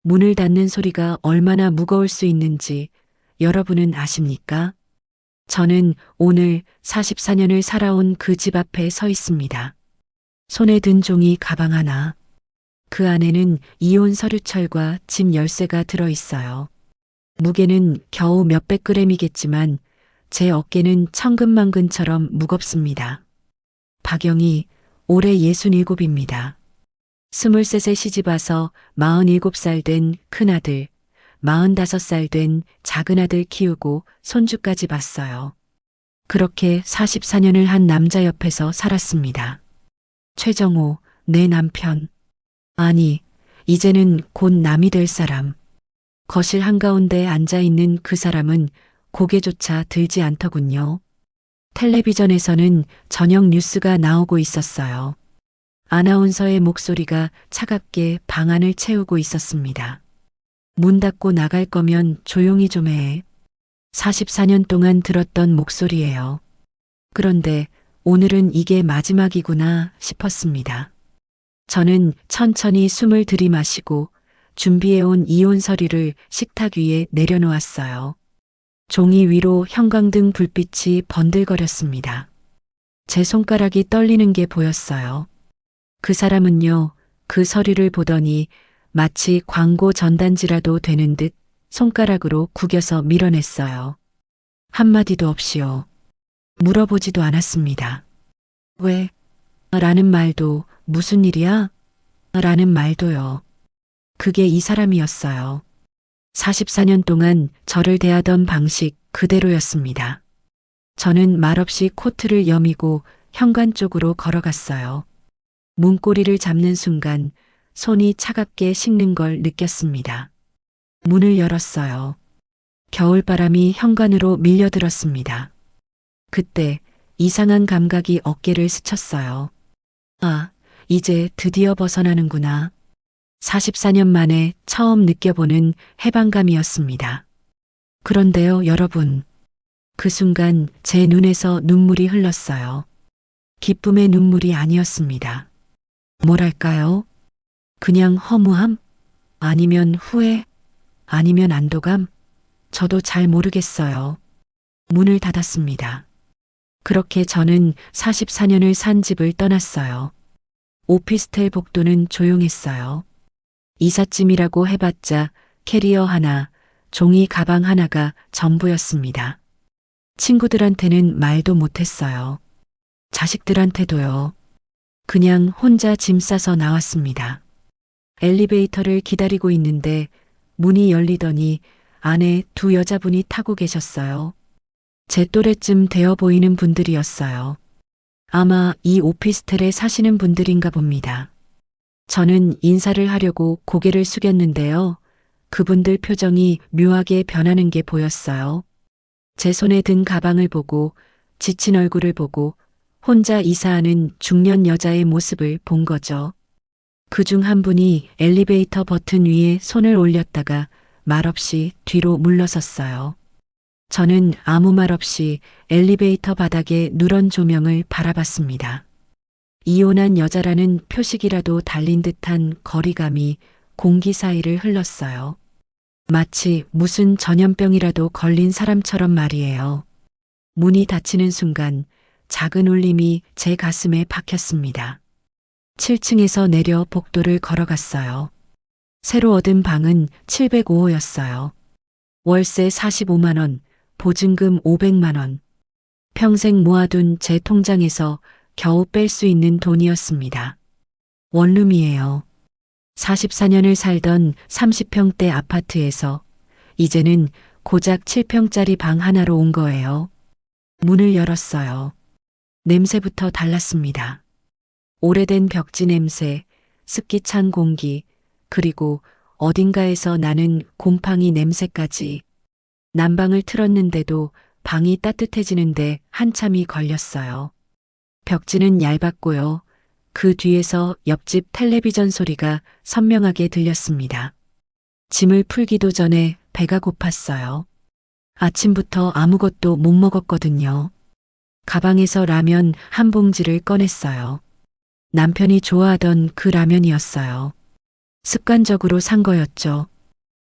문을 닫는 소리가 얼마나 무거울 수 있는지 여러분은 아십니까? 저는 오늘 44년을 살아온 그 집 앞에 서 있습니다. 손에 든 종이 가방 하나. 그 안에는 이혼 서류철과 집 열쇠가 들어 있어요. 무게는 겨우 몇백 그램이겠지만 제 어깨는 천근만근처럼 무겁습니다. 박영희, 올해 67입니다. 23세 시집와서 47살 된 큰아들, 45살 된 작은아들 키우고 손주까지 봤어요. 그렇게 44년을 한 남자 옆에서 살았습니다. 최정호, 내 남편. 아니, 이제는 곧 남이 될 사람. 거실 한가운데 앉아있는 그 사람은 고개조차 들지 않더군요. 텔레비전에서는 저녁 뉴스가 나오고 있었어요. 아나운서의 목소리가 차갑게 방 안을 채우고 있었습니다. 문 닫고 나갈 거면 조용히 좀 해. 44년 동안 들었던 목소리예요. 그런데 오늘은 이게 마지막이구나 싶었습니다. 저는 천천히 숨을 들이마시고 준비해온 이혼 서류를 식탁 위에 내려놓았어요. 종이 위로 형광등 불빛이 번들거렸습니다. 제 손가락이 떨리는 게 보였어요. 그 사람은요, 그 서류를 보더니 마치 광고 전단지라도 되는 듯 손가락으로 구겨서 밀어냈어요. 한마디도 없이요. 물어보지도 않았습니다. 왜? 라는 말도 무슨 일이야? 라는 말도요. 그게 이 사람이었어요. 44년 동안 저를 대하던 방식 그대로였습니다. 저는 말없이 코트를 여미고 현관 쪽으로 걸어갔어요. 문고리를 잡는 순간 손이 차갑게 식는 걸 느꼈습니다. 문을 열었어요. 겨울바람이 현관으로 밀려들었습니다. 그때 이상한 감각이 어깨를 스쳤어요. 아, 이제 드디어 벗어나는구나. 44년 만에 처음 느껴보는 해방감이었습니다. 그런데요, 여러분. 그 순간 제 눈에서 눈물이 흘렀어요. 기쁨의 눈물이 아니었습니다. 뭐랄까요? 그냥 허무함? 아니면 후회? 아니면 안도감? 저도 잘 모르겠어요. 문을 닫았습니다. 그렇게 저는 44년을 산 집을 떠났어요. 오피스텔 복도는 조용했어요. 이삿짐이라고 해봤자 캐리어 하나, 종이 가방 하나가 전부였습니다. 친구들한테는 말도 못했어요. 자식들한테도요. 그냥 혼자 짐 싸서 나왔습니다. 엘리베이터를 기다리고 있는데 문이 열리더니 안에 두 여자분이 타고 계셨어요. 제 또래쯤 되어 보이는 분들이었어요. 아마 이 오피스텔에 사시는 분들인가 봅니다. 저는 인사를 하려고 고개를 숙였는데요. 그분들 표정이 묘하게 변하는 게 보였어요. 제 손에 든 가방을 보고 지친 얼굴을 보고 혼자 이사하는 중년 여자의 모습을 본 거죠. 그중 한 분이 엘리베이터 버튼 위에 손을 올렸다가 말없이 뒤로 물러섰어요. 저는 아무 말 없이 엘리베이터 바닥에 누런 조명을 바라봤습니다. 이혼한 여자라는 표식이라도 달린 듯한 거리감이 공기 사이를 흘렀어요. 마치 무슨 전염병이라도 걸린 사람처럼 말이에요. 문이 닫히는 순간 작은 울림이 제 가슴에 박혔습니다. 7층에서 내려 복도를 걸어갔어요. 새로 얻은 방은 705호였어요. 월세 45만 원, 보증금 500만 원. 평생 모아둔 제 통장에서 겨우 뺄 수 있는 돈이었습니다. 원룸이에요. 44년을 살던 30평대 아파트에서 이제는 고작 7평짜리 방 하나로 온 거예요. 문을 열었어요. 냄새부터 달랐습니다. 오래된 벽지 냄새, 습기 찬 공기, 그리고 어딘가에서 나는 곰팡이 냄새까지. 난방을 틀었는데도 방이 따뜻해지는데 한참이 걸렸어요. 벽지는 얇았고요. 그 뒤에서 옆집 텔레비전 소리가 선명하게 들렸습니다. 짐을 풀기도 전에 배가 고팠어요. 아침부터 아무것도 못 먹었거든요. 가방에서 라면 한 봉지를 꺼냈어요. 남편이 좋아하던 그 라면이었어요. 습관적으로 산 거였죠.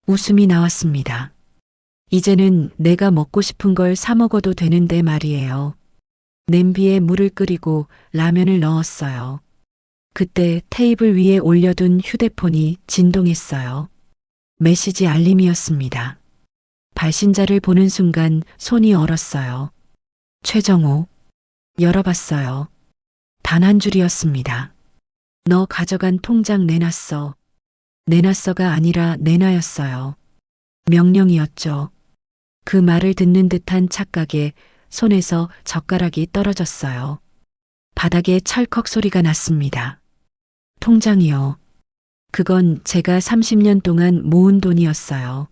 웃음이 나왔습니다. 이제는 내가 먹고 싶은 걸 사 먹어도 되는데 말이에요. 냄비에 물을 끓이고 라면을 넣었어요. 그때 테이블 위에 올려둔 휴대폰이 진동했어요. 메시지 알림이었습니다. 발신자를 보는 순간 손이 얼었어요. 최정호. 열어봤어요. 단 한 줄이었습니다. 너 가져간 통장 내놨어. 내놨어가 아니라 내놔였어요. 명령이었죠. 그 말을 듣는 듯한 착각에 손에서 젓가락이 떨어졌어요. 바닥에 철컥 소리가 났습니다. 통장이요. 그건 제가 30년 동안 모은 돈이었어요.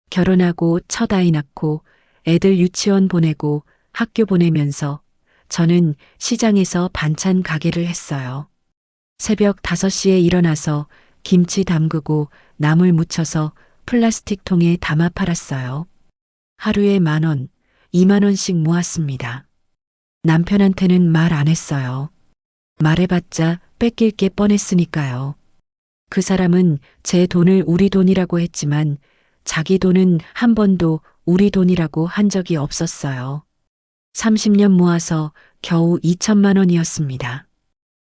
결혼하고 첫 아이 낳고 애들 유치원 보내고 학교 보내면서 저는 시장에서 반찬 가게를 했어요. 새벽 5시에 일어나서 김치 담그고 나물 무쳐서 플라스틱 통에 담아 팔았어요. 하루에 10,000원, 20,000원씩 모았습니다. 남편한테는 말 안 했어요. 말해봤자 뺏길 게 뻔했으니까요. 그 사람은 제 돈을 우리 돈이라고 했지만 자기 돈은 한 번도 우리 돈이라고 한 적이 없었어요. 30년 모아서 겨우 2천만 원이었습니다.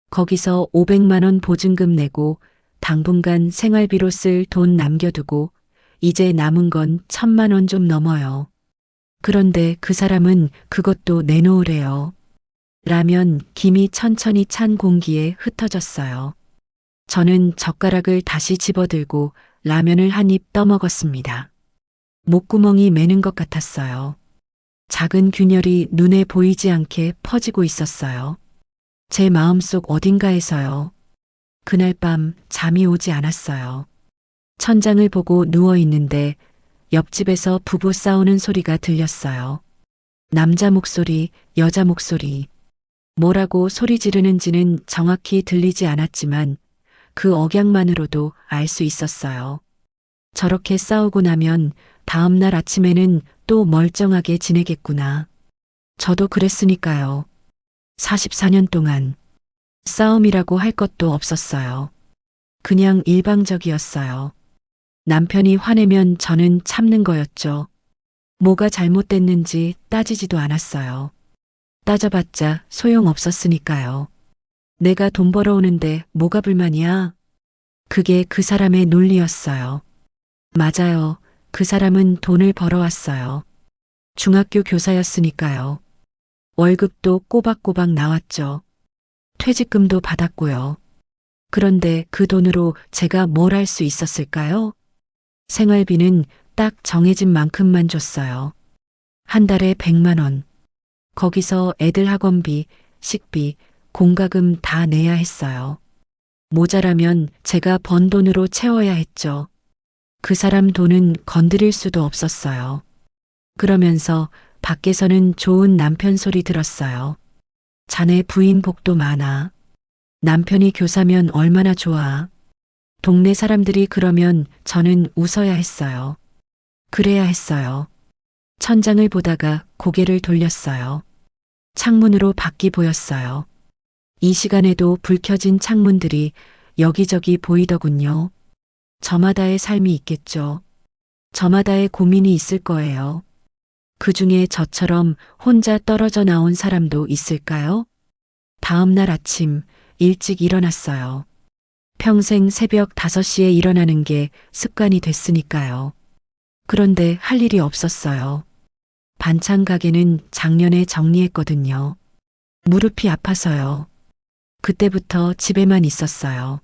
거기서 500만 원 보증금 내고 당분간 생활비로 쓸 돈 남겨두고 이제 남은 건 1,000만 원 좀 넘어요. 그런데 그 사람은 그것도 내놓으래요. 라면, 김이 천천히 찬 공기에 흩어졌어요. 저는 젓가락을 다시 집어들고 라면을 한 입 떠먹었습니다. 목구멍이 매는 것 같았어요. 작은 균열이 눈에 보이지 않게 퍼지고 있었어요. 제 마음속 어딘가에서요. 그날 밤 잠이 오지 않았어요. 천장을 보고 누워 있는데 옆집에서 부부 싸우는 소리가 들렸어요. 남자 목소리, 여자 목소리. 뭐라고 소리 지르는지는 정확히 들리지 않았지만 그 억양만으로도 알 수 있었어요. 저렇게 싸우고 나면 다음 날 아침에는 또 멀쩡하게 지내겠구나. 저도 그랬으니까요. 44년 동안 싸움이라고 할 것도 없었어요. 그냥 일방적이었어요. 남편이 화내면 저는 참는 거였죠. 뭐가 잘못됐는지 따지지도 않았어요. 따져봤자 소용없었으니까요. 내가 돈 벌어오는데 뭐가 불만이야? 그게 그 사람의 논리였어요. 맞아요. 그 사람은 돈을 벌어왔어요. 중학교 교사였으니까요. 월급도 꼬박꼬박 나왔죠. 퇴직금도 받았고요. 그런데 그 돈으로 제가 뭘 할 수 있었을까요? 생활비는 딱 정해진 만큼만 줬어요. 한 달에 100만 원. 거기서 애들 학원비, 식비, 공과금 다 내야 했어요. 모자라면 제가 번 돈으로 채워야 했죠. 그 사람 돈은 건드릴 수도 없었어요. 그러면서 밖에서는 좋은 남편 소리 들었어요. 자네 부인 복도 많아. 남편이 교사면 얼마나 좋아. 동네 사람들이 그러면 저는 웃어야 했어요. 그래야 했어요. 천장을 보다가 고개를 돌렸어요. 창문으로 밖이 보였어요. 이 시간에도 불 켜진 창문들이 여기저기 보이더군요. 저마다의 삶이 있겠죠. 저마다의 고민이 있을 거예요. 그 중에 저처럼 혼자 떨어져 나온 사람도 있을까요? 다음 날 아침 일찍 일어났어요. 평생 새벽 5시에 일어나는 게 습관이 됐으니까요. 그런데 할 일이 없었어요. 반찬 가게는 작년에 정리했거든요. 무릎이 아파서요. 그때부터 집에만 있었어요.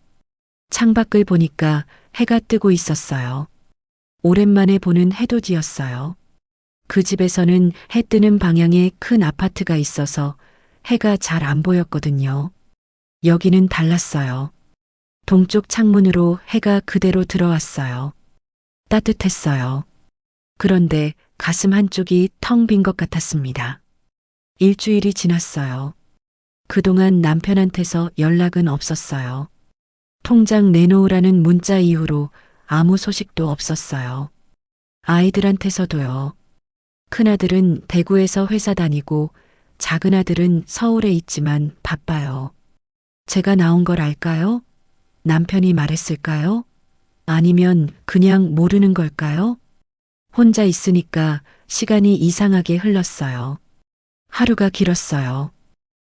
창밖을 보니까 해가 뜨고 있었어요. 오랜만에 보는 해돋이였어요. 그 집에서는 해 뜨는 방향에 큰 아파트가 있어서 해가 잘 안 보였거든요. 여기는 달랐어요. 동쪽 창문으로 해가 그대로 들어왔어요. 따뜻했어요. 그런데 가슴 한쪽이 텅 빈 것 같았습니다. 일주일이 지났어요. 그동안 남편한테서 연락은 없었어요. 통장 내놓으라는 문자 이후로 아무 소식도 없었어요. 아이들한테서도요. 큰아들은 대구에서 회사 다니고 작은아들은 서울에 있지만 바빠요. 제가 나온 걸 알까요? 남편이 말했을까요? 아니면 그냥 모르는 걸까요? 혼자 있으니까 시간이 이상하게 흘렀어요. 하루가 길었어요.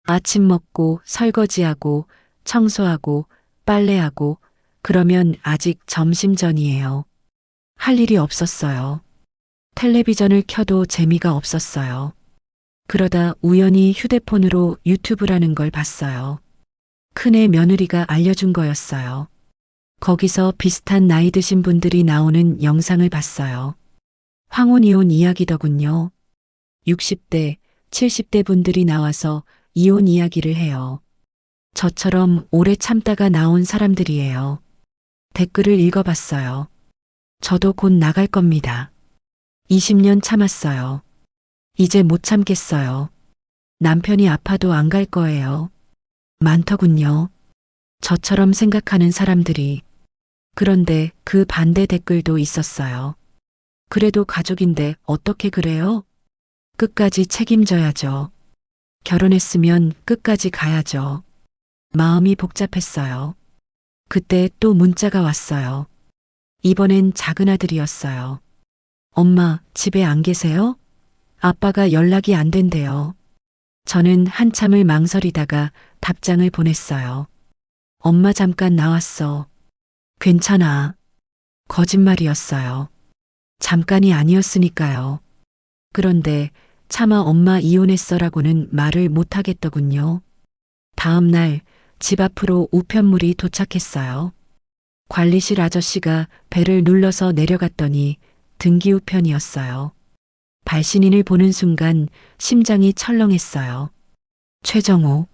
아침 먹고 설거지하고 청소하고 빨래하고 그러면 아직 점심 전이에요. 할 일이 없었어요. 텔레비전을 켜도 재미가 없었어요. 그러다 우연히 휴대폰으로 유튜브라는 걸 봤어요. 큰애 며느리가 알려준 거였어요. 거기서 비슷한 나이 드신 분들이 나오는 영상을 봤어요. 황혼 이혼 이야기더군요. 60대, 70대 분들이 나와서 이혼 이야기를 해요. 저처럼 오래 참다가 나온 사람들이에요. 댓글을 읽어봤어요. 저도 곧 나갈 겁니다. 20년 참았어요. 이제 못 참겠어요. 남편이 아파도 안 갈 거예요. 많더군요. 저처럼 생각하는 사람들이. 그런데 그 반대 댓글도 있었어요. 그래도 가족인데 어떻게 그래요? 끝까지 책임져야죠. 결혼했으면 끝까지 가야죠. 마음이 복잡했어요. 그때 또 문자가 왔어요. 이번엔 작은아들이었어요. 엄마, 집에 안 계세요? 아빠가 연락이 안 된대요. 저는 한참을 망설이다가 답장을 보냈어요. 엄마 잠깐 나왔어. 괜찮아. 거짓말이었어요. 잠깐이 아니었으니까요. 그런데 차마 엄마 이혼했어라고는 말을 못 하겠더군요. 다음 날 집 앞으로 우편물이 도착했어요. 관리실 아저씨가 배를 눌러서 내려갔더니 등기우편이었어요. 발신인을 보는 순간 심장이 철렁했어요. 최정호.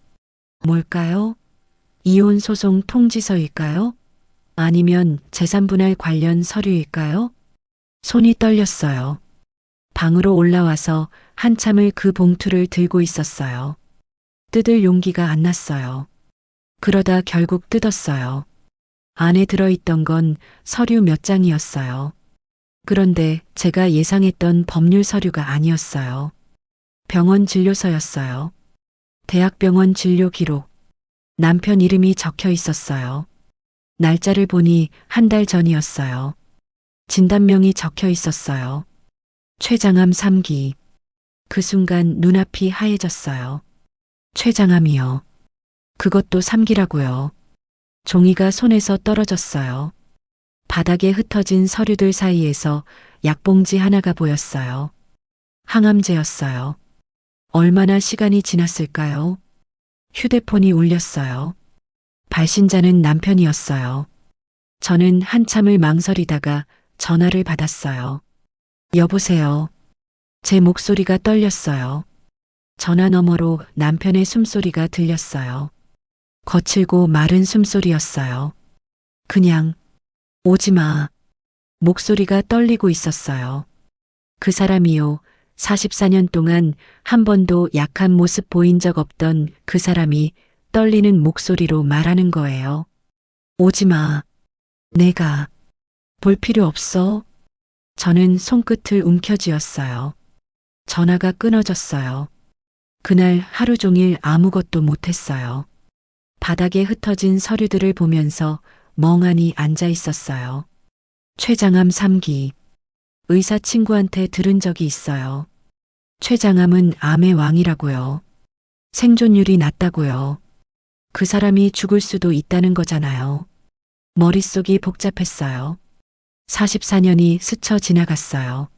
뭘까요? 이혼 소송 통지서일까요? 아니면 재산분할 관련 서류일까요? 손이 떨렸어요. 방으로 올라와서 한참을 그 봉투를 들고 있었어요. 뜯을 용기가 안 났어요. 그러다 결국 뜯었어요. 안에 들어있던 건 서류 몇 장이었어요. 그런데 제가 예상했던 법률 서류가 아니었어요. 병원 진료서였어요. 대학병원 진료 기록. 남편 이름이 적혀 있었어요. 날짜를 보니 한 달 전이었어요. 진단명이 적혀 있었어요. 췌장암 3기. 그 순간 눈앞이 하얘졌어요. 췌장암이요. 그것도 3기라고요. 종이가 손에서 떨어졌어요. 바닥에 흩어진 서류들 사이에서 약봉지 하나가 보였어요. 항암제였어요. 얼마나 시간이 지났을까요? 휴대폰이 울렸어요. 발신자는 남편이었어요. 저는 한참을 망설이다가 전화를 받았어요. 여보세요. 제 목소리가 떨렸어요. 전화 너머로 남편의 숨소리가 들렸어요. 거칠고 마른 숨소리였어요. 그냥 오지 마. 목소리가 떨리고 있었어요. 그 사람이요. 44년 동안 한 번도 약한 모습 보인 적 없던 그 사람이 떨리는 목소리로 말하는 거예요. 오지 마. 내가 볼 필요 없어. 저는 손끝을 움켜쥐었어요. 전화가 끊어졌어요. 그날 하루 종일 아무것도 못했어요. 바닥에 흩어진 서류들을 보면서 멍하니 앉아 있었어요. 췌장암 3기. 의사 친구한테 들은 적이 있어요. 췌장암은 암의 왕이라고요. 생존율이 낮다고요. 그 사람이 죽을 수도 있다는 거잖아요. 머릿속이 복잡했어요. 44년이 스쳐 지나갔어요.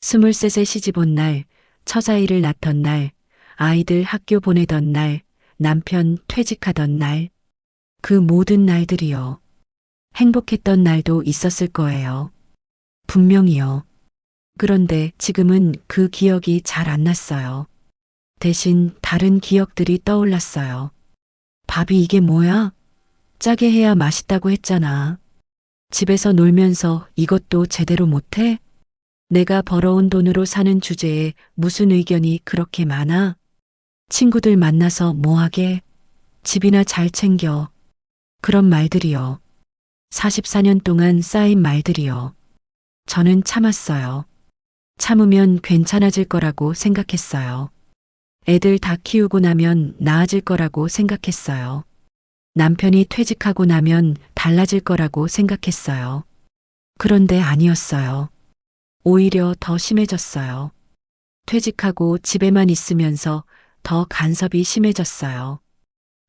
23세 시집 온 날, 처자일을 낳던 날, 아이들 학교 보내던 날, 남편 퇴직하던 날, 그 모든 날들이요. 행복했던 날도 있었을 거예요. 분명히요. 그런데 지금은 그 기억이 잘 안 났어요. 대신 다른 기억들이 떠올랐어요. 밥이 이게 뭐야? 짜게 해야 맛있다고 했잖아. 집에서 놀면서 이것도 제대로 못해? 내가 벌어온 돈으로 사는 주제에 무슨 의견이 그렇게 많아? 친구들 만나서 뭐하게? 집이나 잘 챙겨. 그런 말들이요. 44년 동안 쌓인 말들이요. 저는 참았어요. 참으면 괜찮아질 거라고 생각했어요. 애들 다 키우고 나면 나아질 거라고 생각했어요. 남편이 퇴직하고 나면 달라질 거라고 생각했어요. 그런데 아니었어요. 오히려 더 심해졌어요. 퇴직하고 집에만 있으면서 더 간섭이 심해졌어요.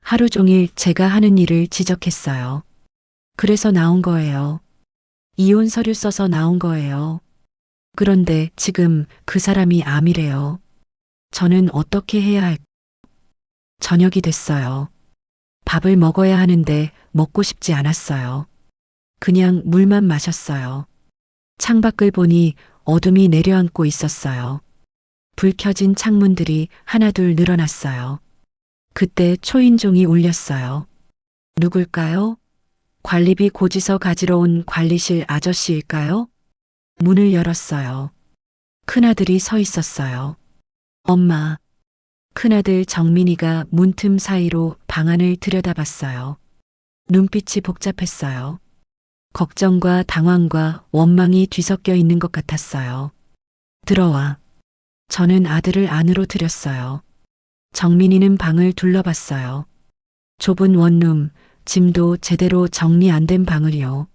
하루 종일 제가 하는 일을 지적했어요. 그래서 나온 거예요. 이혼 서류 써서 나온 거예요. 그런데 지금 그 사람이 암이래요. 저는 어떻게 해야 할까? 저녁이 됐어요. 밥을 먹어야 하는데 먹고 싶지 않았어요. 그냥 물만 마셨어요. 창밖을 보니 어둠이 내려앉고 있었어요. 불 켜진 창문들이 하나둘 늘어났어요. 그때 초인종이 울렸어요. 누굴까요? 관리비 고지서 가지러 온 관리실 아저씨일까요? 문을 열었어요. 큰아들이 서 있었어요. 엄마. 큰아들 정민이가 문틈 사이로 방 안을 들여다봤어요. 눈빛이 복잡했어요. 걱정과 당황과 원망이 뒤섞여 있는 것 같았어요. 들어와. 저는 아들을 안으로 들였어요. 정민이는 방을 둘러봤어요. 좁은 원룸, 짐도 제대로 정리 안 된 방을요.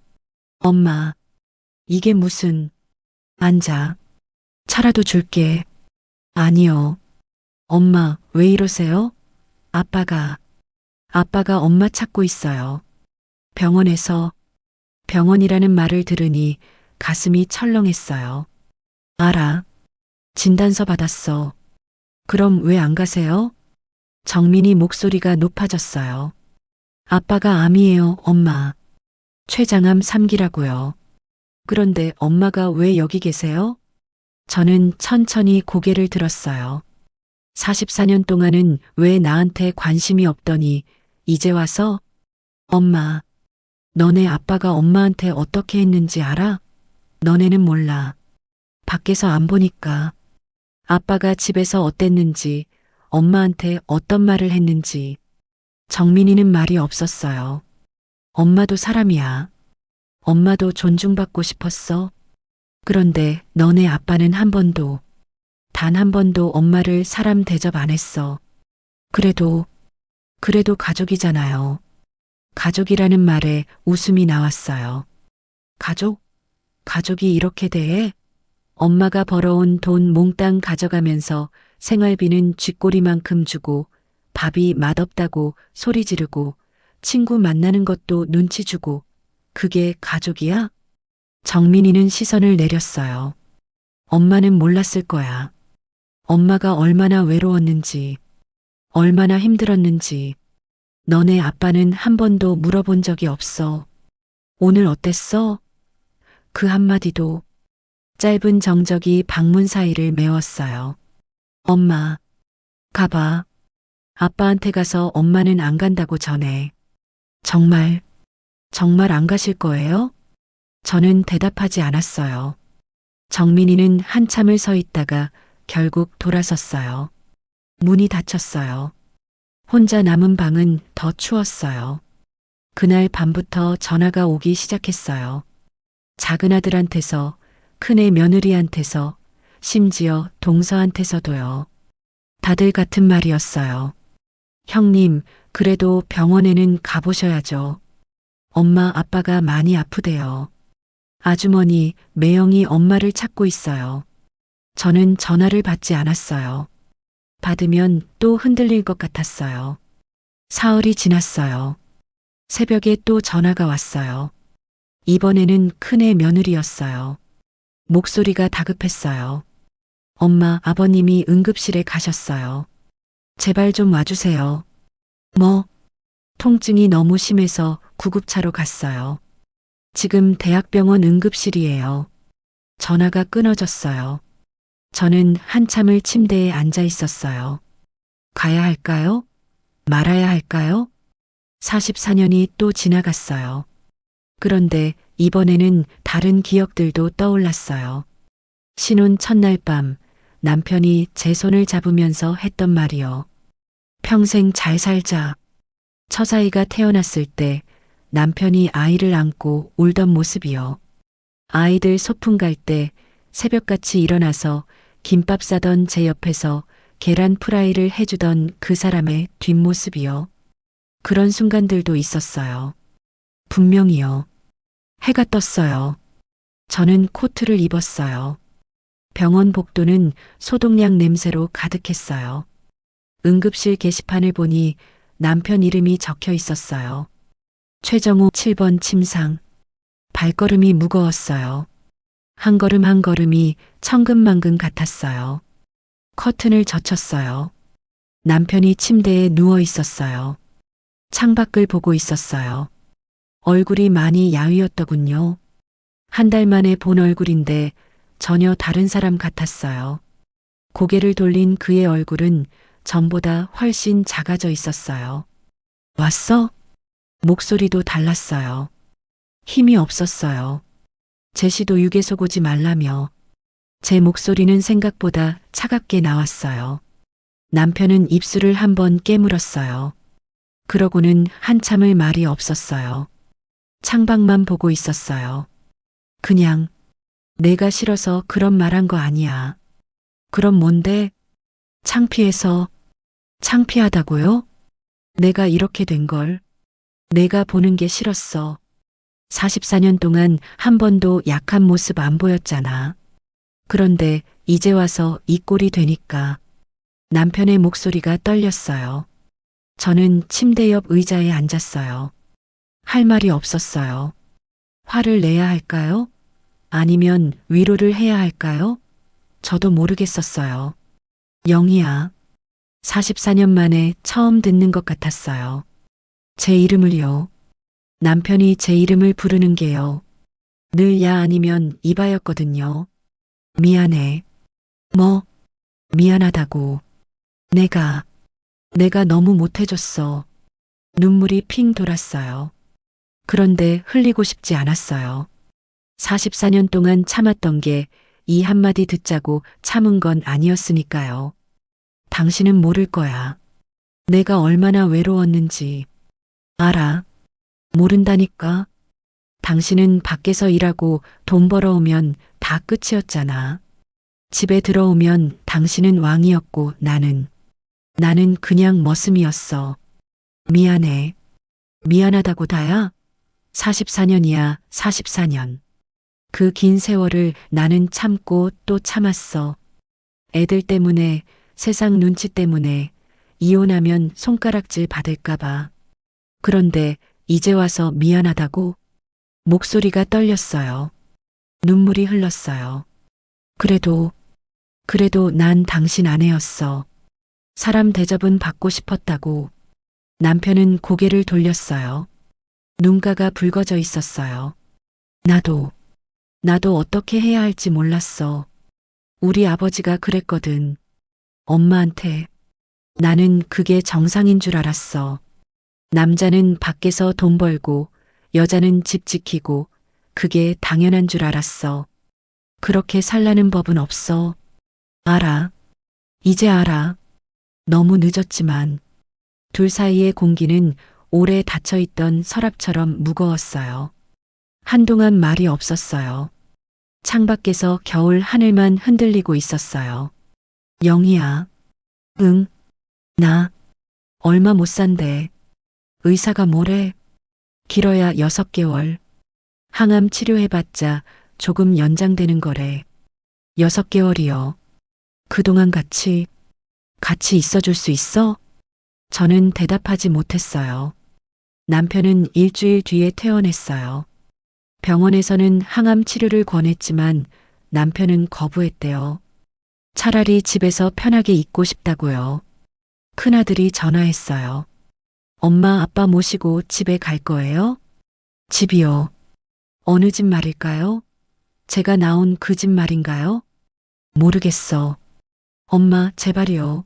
엄마, 이게 무슨... 앉아. 차라도 줄게. 아니요. 엄마, 왜 이러세요? 아빠가 엄마 찾고 있어요. 병원에서. 병원이라는 말을 들으니 가슴이 철렁했어요. 알아. 진단서 받았어. 그럼 왜 안 가세요? 정민이 목소리가 높아졌어요. 아빠가 암이에요, 엄마. 췌장암 3기라고요. 그런데 엄마가 왜 여기 계세요? 저는 천천히 고개를 들었어요. 44년 동안은 왜 나한테 관심이 없더니 이제 와서? 엄마, 너네 아빠가 엄마한테 어떻게 했는지 알아? 너네는 몰라. 밖에서 안 보니까. 아빠가 집에서 어땠는지, 엄마한테 어떤 말을 했는지. 정민이는 말이 없었어요. 엄마도 사람이야. 엄마도 존중받고 싶었어. 그런데 너네 아빠는 한 번도, 단 한 번도 엄마를 사람 대접 안 했어. 그래도 가족이잖아요. 가족이라는 말에 웃음이 나왔어요. 가족? 가족이 이렇게 대해? 엄마가 벌어온 돈 몽땅 가져가면서 생활비는 쥐꼬리만큼 주고 밥이 맛없다고 소리 지르고 친구 만나는 것도 눈치 주고 그게 가족이야? 정민이는 시선을 내렸어요. 엄마는 몰랐을 거야. 엄마가 얼마나 외로웠는지, 얼마나 힘들었는지. 너네 아빠는 한 번도 물어본 적이 없어. 오늘 어땠어? 그 한마디도 짧은 정적이 방문 사이를 메웠어요. 엄마, 가봐. 아빠한테 가서 엄마는 안 간다고 전해. 정말 안 가실 거예요? 저는 대답하지 않았어요. 정민이는 한참을 서 있다가 결국 돌아섰어요. 문이 닫혔어요. 혼자 남은 방은 더 추웠어요. 그날 밤부터 전화가 오기 시작했어요. 작은 아들한테서, 큰애 며느리한테서, 심지어 동서한테서도요. 다들 같은 말이었어요. 형님, 그래도 병원에는 가보셔야죠. 엄마 아빠가 많이 아프대요. 아주머니, 매형이 엄마를 찾고 있어요. 저는 전화를 받지 않았어요. 받으면 또 흔들릴 것 같았어요. 사흘이 지났어요. 새벽에 또 전화가 왔어요. 이번에는 큰애 며느리였어요. 목소리가 다급했어요. 엄마, 아버님이 응급실에 가셨어요. 제발 좀 와주세요. 뭐? 통증이 너무 심해서 구급차로 갔어요. 지금 대학병원 응급실이에요. 전화가 끊어졌어요. 저는 한참을 침대에 앉아 있었어요. 가야 할까요? 말아야 할까요? 44년이 또 지나갔어요. 그런데 이번에는 다른 기억들도 떠올랐어요. 신혼 첫날 밤 남편이 제 손을 잡으면서 했던 말이요. 평생 잘 살자. 처자이가 태어났을 때 남편이 아이를 안고 울던 모습이요. 아이들 소풍 갈 때 새벽같이 일어나서 김밥 싸던 제 옆에서 계란 프라이를 해주던 그 사람의 뒷모습이요. 그런 순간들도 있었어요. 분명히요. 해가 떴어요. 저는 코트를 입었어요. 병원 복도는 소독약 냄새로 가득했어요. 응급실 게시판을 보니 남편 이름이 적혀 있었어요. 최정호 7번 침상. 발걸음이 무거웠어요. 한 걸음 한 걸음이 천근만근 같았어요. 커튼을 젖혔어요. 남편이 침대에 누워 있었어요. 창밖을 보고 있었어요. 얼굴이 많이 야위었더군요. 한 달 만에 본 얼굴인데 전혀 다른 사람 같았어요. 고개를 돌린 그의 얼굴은 전보다 훨씬 작아져 있었어요. 왔어? 목소리도 달랐어요. 힘이 없었어요. 제시도 유괴속 오지 말라며. 제 목소리는 생각보다 차갑게 나왔어요. 남편은 입술을 한번 깨물었어요. 그러고는 한참을 말이 없었어요. 창밖만 보고 있었어요. 그냥 내가 싫어서 그런 말한 거 아니야. 그럼 뭔데? 창피해서. 창피하다고요? 내가 이렇게 된 걸. 내가 보는 게 싫었어. 44년 동안 한 번도 약한 모습 안 보였잖아. 그런데 이제 와서 이 꼴이 되니까. 남편의 목소리가 떨렸어요. 저는 침대 옆 의자에 앉았어요. 할 말이 없었어요. 화를 내야 할까요? 아니면 위로를 해야 할까요? 저도 모르겠었어요. 영희야. 44년 만에 처음 듣는 것 같았어요. 제 이름을요. 남편이 제 이름을 부르는 게요. 늘 야 아니면 이바였거든요. 미안해. 뭐? 미안하다고. 내가 너무 못해줬어. 눈물이 핑 돌았어요. 그런데 흘리고 싶지 않았어요. 44년 동안 참았던 게 이 한마디 듣자고 참은 건 아니었으니까요. 당신은 모를 거야. 내가 얼마나 외로웠는지. 알아. 모른다니까. 당신은 밖에서 일하고 돈 벌어오면 다 끝이었잖아. 집에 들어오면 당신은 왕이었고 나는 그냥 머슴이었어. 미안해. 미안하다고 다야? 44년이야, 44년. 그 긴 세월을 나는 참고 또 참았어. 애들 때문에, 세상 눈치 때문에, 이혼하면 손가락질 받을까봐. 그런데 이제 와서 미안하다고? 목소리가 떨렸어요. 눈물이 흘렀어요. 그래도 난 당신 아내였어. 사람 대접은 받고 싶었다고. 남편은 고개를 돌렸어요. 눈가가 붉어져 있었어요. 나도 어떻게 해야 할지 몰랐어. 우리 아버지가 그랬거든. 엄마한테. 나는 그게 정상인 줄 알았어. 남자는 밖에서 돈 벌고 여자는 집 지키고 그게 당연한 줄 알았어. 그렇게 살라는 법은 없어. 알아. 이제 알아. 너무 늦었지만 둘 사이의 공기는 오래 닫혀있던 서랍처럼 무거웠어요. 한동안 말이 없었어요. 창밖에서 겨울 하늘만 흔들리고 있었어요. 영희야. 응. 나 얼마 못 산대. 의사가 뭐래? 길어야 6개월. 항암 치료해봤자 조금 연장되는 거래. 6개월이요. 그동안 같이 있어줄 수 있어? 저는 대답하지 못했어요. 남편은 일주일 뒤에 퇴원했어요. 병원에서는 항암 치료를 권했지만 남편은 거부했대요. 차라리 집에서 편하게 있고 싶다고요. 큰아들이 전화했어요. 엄마 아빠 모시고 집에 갈 거예요? 집이요. 어느 집 말일까요? 제가 나온 그 집 말인가요? 모르겠어. 엄마 제발이요.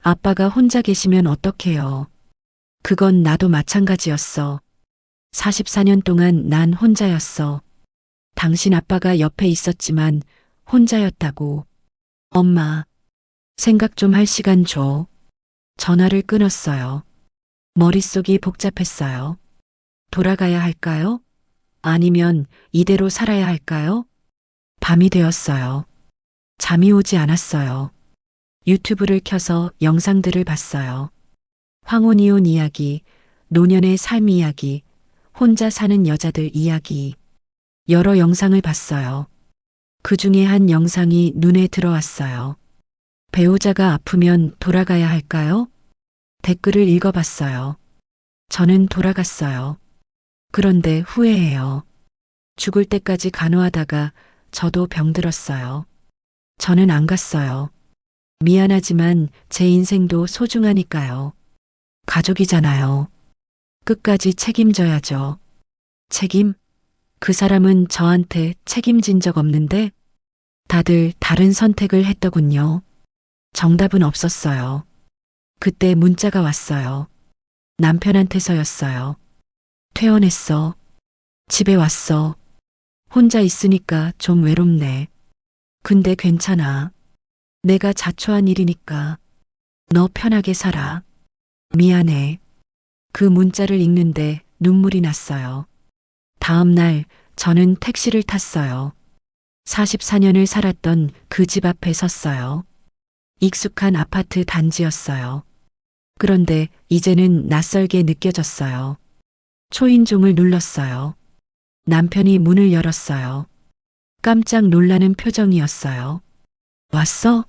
아빠가 혼자 계시면 어떡해요. 그건 나도 마찬가지였어. 44년 동안 난 혼자였어. 당신 아빠가 옆에 있었지만 혼자였다고. 엄마, 생각 좀 할 시간 줘. 전화를 끊었어요. 머릿속이 복잡했어요. 돌아가야 할까요? 아니면 이대로 살아야 할까요? 밤이 되었어요. 잠이 오지 않았어요. 유튜브를 켜서 영상들을 봤어요. 황혼이혼 이야기, 노년의 삶 이야기, 혼자 사는 여자들 이야기, 여러 영상을 봤어요. 그 중에 한 영상이 눈에 들어왔어요. 배우자가 아프면 돌아가야 할까요? 댓글을 읽어봤어요. 저는 돌아갔어요. 그런데 후회해요. 죽을 때까지 간호하다가 저도 병들었어요. 저는 안 갔어요. 미안하지만 제 인생도 소중하니까요. 가족이잖아요. 끝까지 책임져야죠. 책임? 그 사람은 저한테 책임진 적 없는데 다들 다른 선택을 했더군요. 정답은 없었어요. 그때 문자가 왔어요. 남편한테서였어요. 퇴원했어. 집에 왔어. 혼자 있으니까 좀 외롭네. 근데 괜찮아. 내가 자초한 일이니까. 너 편하게 살아. 미안해. 그 문자를 읽는데 눈물이 났어요. 다음 날 저는 택시를 탔어요. 44년을 살았던 그 집 앞에 섰어요. 익숙한 아파트 단지였어요. 그런데 이제는 낯설게 느껴졌어요. 초인종을 눌렀어요. 남편이 문을 열었어요. 깜짝 놀라는 표정이었어요. 왔어?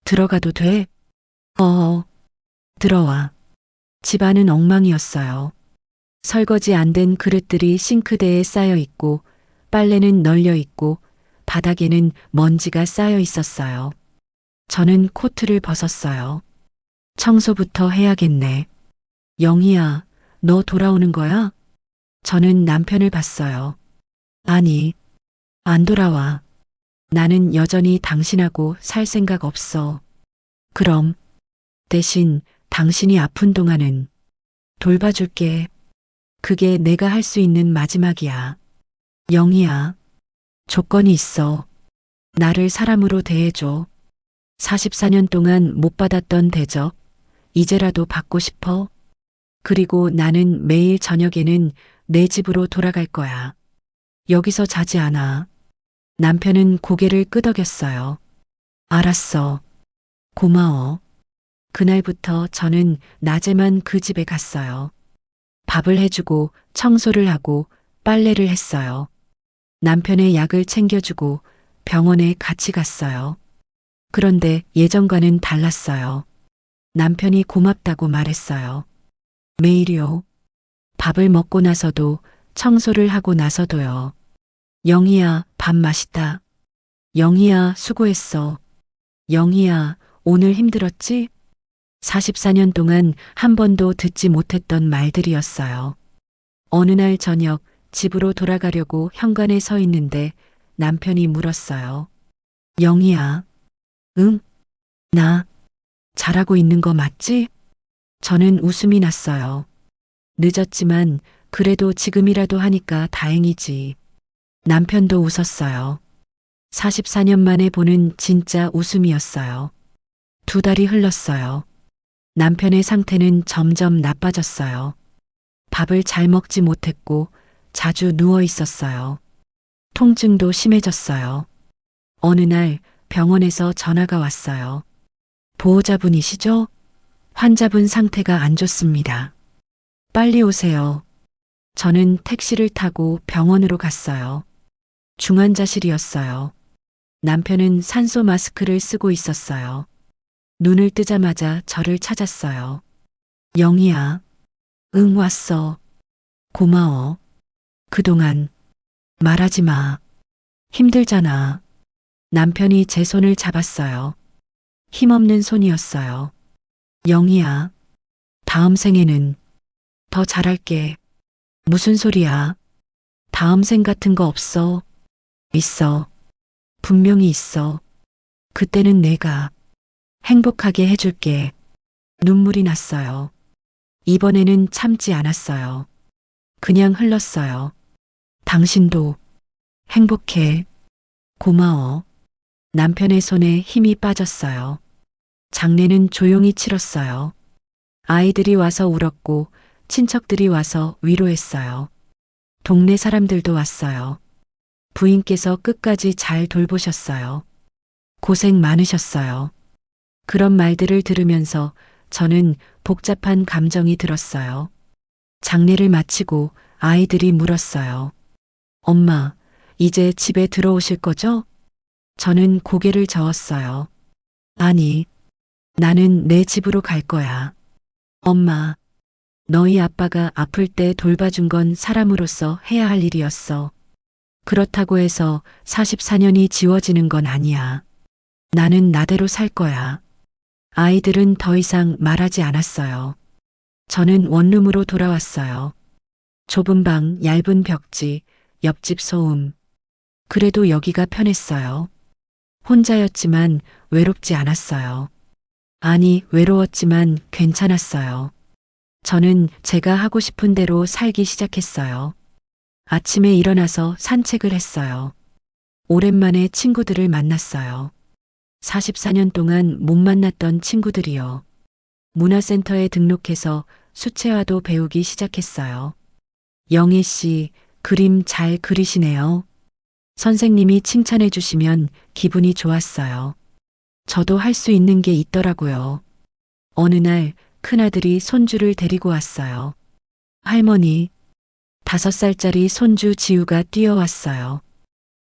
들어가도 돼? 들어와. 집안은 엉망이었어요. 설거지 안 된 그릇들이 싱크대에 쌓여 있고, 빨래는 널려 있고, 바닥에는 먼지가 쌓여 있었어요. 저는 코트를 벗었어요. 청소부터 해야겠네. 영희야, 너 돌아오는 거야? 저는 남편을 봤어요. 아니, 안 돌아와. 나는 여전히 당신하고 살 생각 없어. 그럼, 대신 당신이 아픈 동안은 돌봐줄게. 그게 내가 할 수 있는 마지막이야. 영희야, 조건이 있어. 나를 사람으로 대해줘. 44년 동안 못 받았던 대접, 이제라도 받고 싶어. 그리고 나는 매일 저녁에는 내 집으로 돌아갈 거야. 여기서 자지 않아. 남편은 고개를 끄덕였어요. 알았어. 고마워. 그날부터 저는 낮에만 그 집에 갔어요. 밥을 해주고 청소를 하고 빨래를 했어요. 남편의 약을 챙겨주고 병원에 같이 갔어요. 그런데 예전과는 달랐어요. 남편이 고맙다고 말했어요. 매일이요. 밥을 먹고 나서도 청소를 하고 나서도요. 영희야, 밥 맛있다. 영희야, 수고했어. 영희야, 오늘 힘들었지? 44년 동안 한 번도 듣지 못했던 말들이었어요. 어느 날 저녁 집으로 돌아가려고 현관에 서 있는데 남편이 물었어요. 영희야, 응? 나 잘하고 있는 거 맞지? 저는 웃음이 났어요. 늦었지만 그래도 지금이라도 하니까 다행이지. 남편도 웃었어요. 44년 만에 보는 진짜 웃음이었어요. 2달이 흘렀어요. 남편의 상태는 점점 나빠졌어요. 밥을 잘 먹지 못했고 자주 누워 있었어요. 통증도 심해졌어요. 어느 날 병원에서 전화가 왔어요. 보호자분이시죠? 환자분 상태가 안 좋습니다. 빨리 오세요. 저는 택시를 타고 병원으로 갔어요. 중환자실이었어요. 남편은 산소 마스크를 쓰고 있었어요. 눈을 뜨자마자 저를 찾았어요. 영희야, 응, 왔어. 고마워. 그동안 말하지 마. 힘들잖아. 남편이 제 손을 잡았어요. 힘없는 손이었어요. 영희야, 다음 생에는 더 잘할게. 무슨 소리야? 다음 생 같은 거 없어. 있어. 분명히 있어. 그때는 내가 행복하게 해줄게. 눈물이 났어요. 이번에는 참지 않았어요. 그냥 흘렀어요. 당신도 행복해. 고마워. 남편의 손에 힘이 빠졌어요. 장례는 조용히 치렀어요. 아이들이 와서 울었고 친척들이 와서 위로했어요. 동네 사람들도 왔어요. 부인께서 끝까지 잘 돌보셨어요. 고생 많으셨어요. 그런 말들을 들으면서 저는 복잡한 감정이 들었어요. 장례를 마치고 아이들이 물었어요. 엄마, 이제 집에 들어오실 거죠? 저는 고개를 저었어요. 아니, 나는 내 집으로 갈 거야. 엄마, 너희 아빠가 아플 때 돌봐준 건 사람으로서 해야 할 일이었어. 그렇다고 해서 44년이 지워지는 건 아니야. 나는 나대로 살 거야. 아이들은 더 이상 말하지 않았어요. 저는 원룸으로 돌아왔어요. 좁은 방, 얇은 벽지, 옆집 소음. 그래도 여기가 편했어요. 혼자였지만 외롭지 않았어요. 아니, 외로웠지만 괜찮았어요. 저는 제가 하고 싶은 대로 살기 시작했어요. 아침에 일어나서 산책을 했어요. 오랜만에 친구들을 만났어요. 44년 동안 못 만났던 친구들이요. 문화센터에 등록해서 수채화도 배우기 시작했어요. 영애 씨, 그림 잘 그리시네요. 선생님이 칭찬해 주시면 기분이 좋았어요. 저도 할 수 있는 게 있더라고요. 어느 날 큰아들이 손주를 데리고 왔어요. 할머니, 5살짜리 손주 지우가 뛰어왔어요.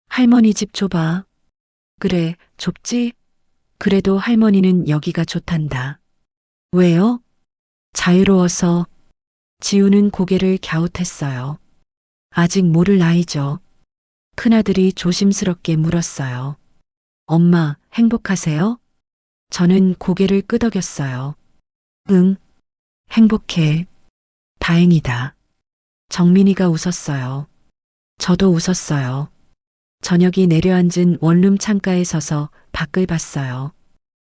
할머니 집 좁아. 그래, 좁지? 그래도 할머니는 여기가 좋단다. 왜요? 자유로워서. 지우는 고개를 갸웃했어요. 아직 모를 나이죠. 큰아들이 조심스럽게 물었어요. 엄마, 행복하세요? 저는 고개를 끄덕였어요. 응, 행복해. 다행이다. 정민이가 웃었어요. 저도 웃었어요. 저녁이 내려앉은 원룸 창가에 서서 밖을 봤어요.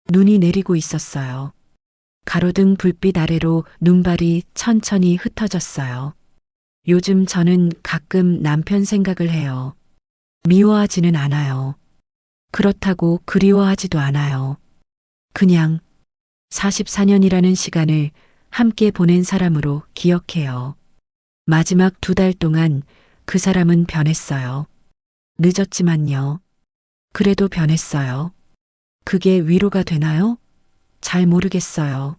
눈이 내리고 있었어요. 가로등 불빛 아래로 눈발이 천천히 흩어졌어요. 요즘 저는 가끔 남편 생각을 해요. 미워하지는 않아요. 그렇다고 그리워하지도 않아요. 그냥 44년이라는 시간을 함께 보낸 사람으로 기억해요. 마지막 2달 동안 그 사람은 변했어요. 늦었지만요. 그래도 변했어요. 그게 위로가 되나요? 잘 모르겠어요.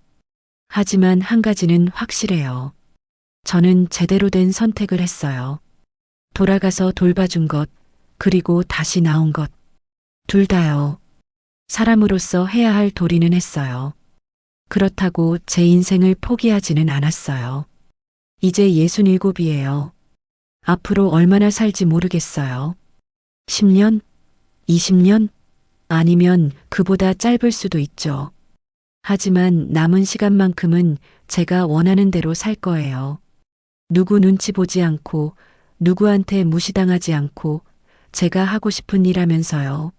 하지만 한 가지는 확실해요. 저는 제대로 된 선택을 했어요. 돌아가서 돌봐준 것, 그리고 다시 나온 것. 둘 다요. 사람으로서 해야 할 도리는 했어요. 그렇다고 제 인생을 포기하지는 않았어요. 이제 67이에요. 앞으로 얼마나 살지 모르겠어요. 10년? 20년? 아니면 그보다 짧을 수도 있죠. 하지만 남은 시간만큼은 제가 원하는 대로 살 거예요. 누구 눈치 보지 않고, 누구한테 무시당하지 않고, 제가 하고 싶은 일 하면서요.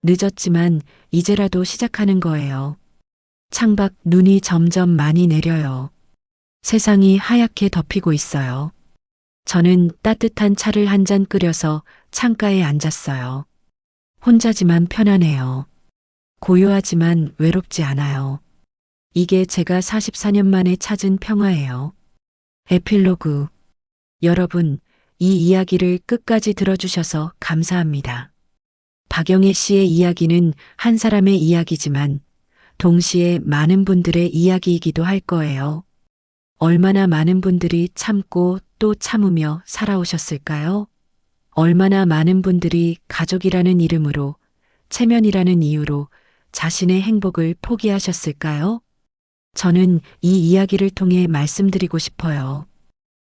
늦었지만 이제라도 시작하는 거예요. 창밖 눈이 점점 많이 내려요. 세상이 하얗게 덮이고 있어요. 저는 따뜻한 차를 한 잔 끓여서 창가에 앉았어요. 혼자지만 편안해요. 고요하지만 외롭지 않아요. 이게 제가 44년 만에 찾은 평화예요. 에필로그. 여러분, 이 이야기를 끝까지 들어주셔서 감사합니다. 박영애 씨의 이야기는 한 사람의 이야기지만 동시에 많은 분들의 이야기이기도 할 거예요. 얼마나 많은 분들이 참고 또 참으며 살아오셨을까요? 얼마나 많은 분들이 가족이라는 이름으로, 체면이라는 이유로 자신의 행복을 포기하셨을까요? 저는 이 이야기를 통해 말씀드리고 싶어요.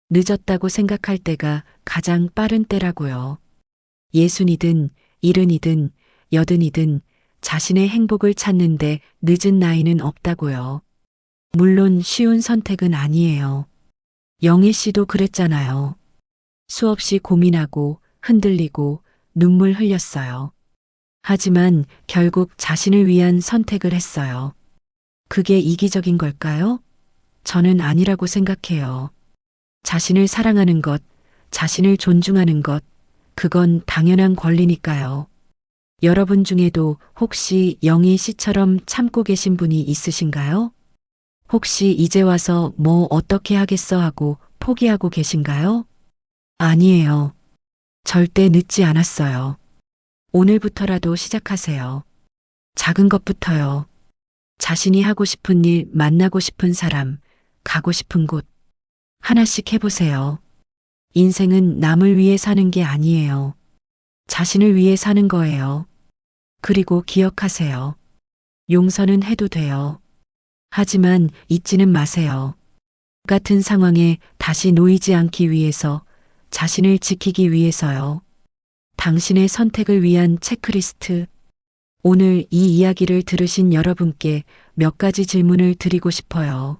늦었다고 생각할 때가 가장 빠른 때라고요. 60이든 70이든 80이든 자신의 행복을 찾는데 늦은 나이는 없다고요. 물론 쉬운 선택은 아니에요. 영애 씨도 그랬잖아요. 수없이 고민하고 흔들리고 눈물 흘렸어요. 하지만 결국 자신을 위한 선택을 했어요. 그게 이기적인 걸까요? 저는 아니라고 생각해요. 자신을 사랑하는 것, 자신을 존중하는 것, 그건 당연한 권리니까요. 여러분 중에도 혹시 영희 씨처럼 참고 계신 분이 있으신가요? 혹시 이제 와서 뭐 어떻게 하겠어 하고 포기하고 계신가요? 아니에요. 절대 늦지 않았어요. 오늘부터라도 시작하세요. 작은 것부터요. 자신이 하고 싶은 일, 만나고 싶은 사람, 가고 싶은 곳. 하나씩 해보세요. 인생은 남을 위해 사는 게 아니에요. 자신을 위해 사는 거예요. 그리고 기억하세요. 용서는 해도 돼요. 하지만 잊지는 마세요. 같은 상황에 다시 놓이지 않기 위해서, 자신을 지키기 위해서요. 당신의 선택을 위한 체크리스트. 오늘 이 이야기를 들으신 여러분께 몇 가지 질문을 드리고 싶어요.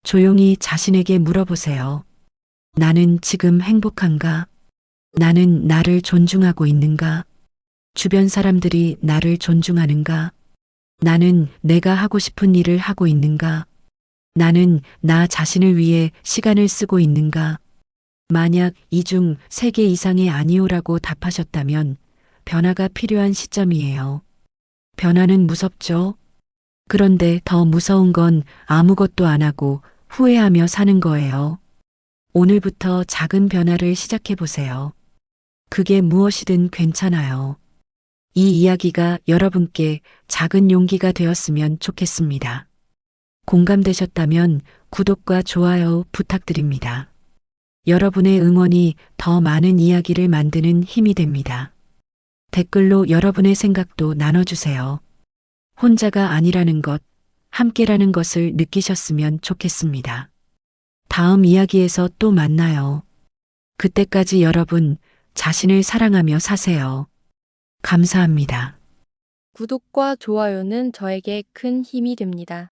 조용히 자신에게 물어보세요. 나는 지금 행복한가? 나는 나를 존중하고 있는가? 주변 사람들이 나를 존중하는가? 나는 내가 하고 싶은 일을 하고 있는가? 나는 나 자신을 위해 시간을 쓰고 있는가? 만약 이 중 3개 이상이 아니오라고 답하셨다면 변화가 필요한 시점이에요. 변화는 무섭죠? 그런데 더 무서운 건 아무것도 안 하고 후회하며 사는 거예요. 오늘부터 작은 변화를 시작해 보세요. 그게 무엇이든 괜찮아요. 이 이야기가 여러분께 작은 용기가 되었으면 좋겠습니다. 공감되셨다면 구독과 좋아요 부탁드립니다. 여러분의 응원이 더 많은 이야기를 만드는 힘이 됩니다. 댓글로 여러분의 생각도 나눠주세요. 혼자가 아니라는 것, 함께라는 것을 느끼셨으면 좋겠습니다. 다음 이야기에서 또 만나요. 그때까지 여러분, 자신을 사랑하며 사세요. 감사합니다. 구독과 좋아요는 저에게 큰 힘이 됩니다.